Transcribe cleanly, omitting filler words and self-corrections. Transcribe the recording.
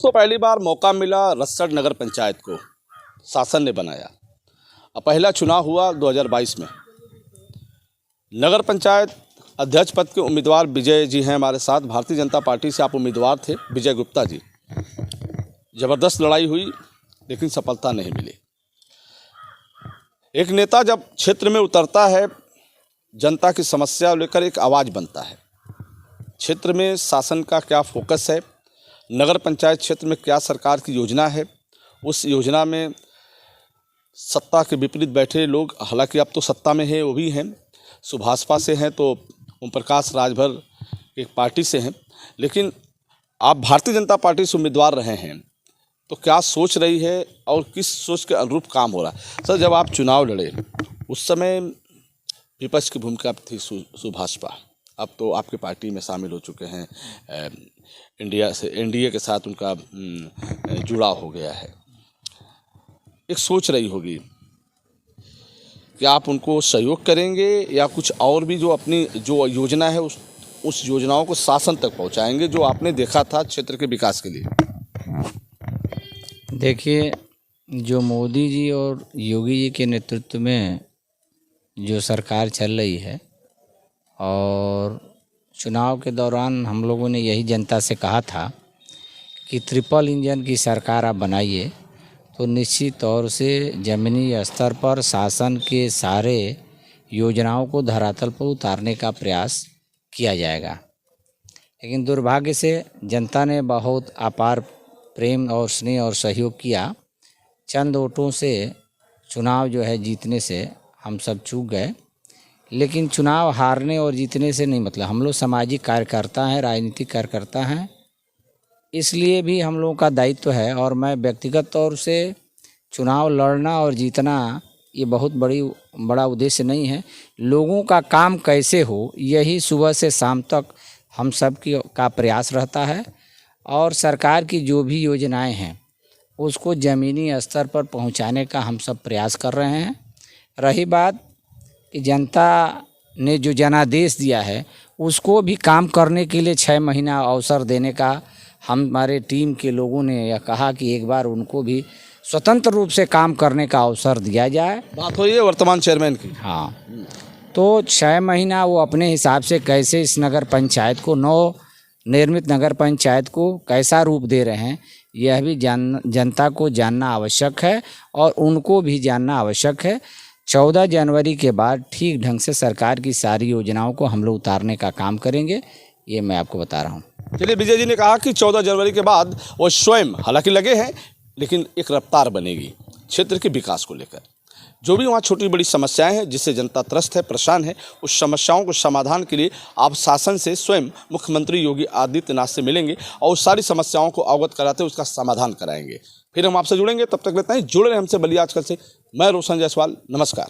तो पहली बार मौका मिला रसड़ नगर पंचायत को शासन ने बनाया। अब पहला चुनाव हुआ 2022 में। नगर पंचायत अध्यक्ष पद के उम्मीदवार विजय जी हैं हमारे साथ। भारतीय जनता पार्टी से आप उम्मीदवार थे, विजय गुप्ता जी। ज़बरदस्त लड़ाई हुई लेकिन सफलता नहीं मिली। एक नेता जब क्षेत्र में उतरता है, जनता की समस्या लेकर एक आवाज़ बनता है। क्षेत्र में शासन का क्या फोकस है, नगर पंचायत क्षेत्र में क्या सरकार की योजना है, उस योजना में सत्ता के विपरीत बैठे लोग, हालांकि अब तो सत्ता में है, वो भी हैं, सुभाषपा से हैं तो ओम प्रकाश राजभर एक पार्टी से हैं, लेकिन आप भारतीय जनता पार्टी से उम्मीदवार रहे हैं तो क्या सोच रही है और किस सोच के अनुरूप काम हो रहा है? सर, जब आप चुनाव लड़े उस समय विपक्ष की भूमिका थी सुभाषपा, अब तो आपकी पार्टी में शामिल हो चुके हैं, एनडीए के साथ उनका जुड़ाव हो गया है। एक सोच रही होगी कि आप उनको सहयोग करेंगे या कुछ और भी जो अपनी जो योजना है उस योजनाओं को शासन तक पहुंचाएंगे जो आपने देखा था क्षेत्र के विकास के लिए। देखिए, जो मोदी जी और योगी जी के नेतृत्व में जो सरकार चल रही है और चुनाव के दौरान हम लोगों ने यही जनता से कहा था कि ट्रिपल इंजन की सरकार आप बनाइए तो निश्चित तौर से ज़मीनी स्तर पर शासन के सारे योजनाओं को धरातल पर उतारने का प्रयास किया जाएगा। लेकिन दुर्भाग्य से जनता ने बहुत अपार प्रेम और स्नेह और सहयोग किया। चंद वोटों से चुनाव जो है जीतने से हम सब चूक गए। लेकिन चुनाव हारने और जीतने से नहीं मतलब, हम लोग सामाजिक कार्यकर्ता हैं, राजनीतिक कार्यकर्ता हैं, इसलिए भी हम लोगों का दायित्व है। और मैं व्यक्तिगत तौर से चुनाव लड़ना और जीतना ये बहुत बड़ा उद्देश्य नहीं है। लोगों का काम कैसे हो, यही सुबह से शाम तक हम सब का प्रयास रहता है। और सरकार की जो भी योजनाएं हैं उसको ज़मीनी स्तर पर पहुंचाने का हम सब प्रयास कर रहे हैं। रही बात कि जनता ने जो जनादेश दिया है उसको भी काम करने के लिए 6 महीना अवसर देने का हमारे टीम के लोगों ने यह कहा कि एक बार उनको भी स्वतंत्र रूप से काम करने का अवसर दिया जाए। बात हो ये वर्तमान चेयरमैन की। हाँ, तो 6 महीना वो अपने हिसाब से कैसे इस नगर पंचायत को, नव निर्मित नगर पंचायत को कैसा रूप दे रहे हैं, यह भी जनता को जानना आवश्यक है और उनको भी जानना आवश्यक है। 14 जनवरी के बाद ठीक ढंग से सरकार की सारी योजनाओं को हम लोग उतारने का काम करेंगे, ये मैं आपको बता रहा हूँ। चलिए, विजय जी ने कहा कि 14 जनवरी के बाद वो स्वयं हालांकि लगे हैं, लेकिन एक रफ्तार बनेगी क्षेत्र के विकास को लेकर। जो भी वहाँ छोटी बड़ी समस्याएं हैं जिससे जनता त्रस्त है, परेशान है, उस समस्याओं को समाधान के लिए आप शासन से स्वयं मुख्यमंत्री योगी आदित्यनाथ से मिलेंगे और उस सारी समस्याओं को अवगत कराते उसका समाधान कराएंगे। फिर हम आपसे जुड़ेंगे, तब तक लेते हैं जुड़े रहे हमसे बलिया आजकल से। मैं रोशन जायसवाल, नमस्कार।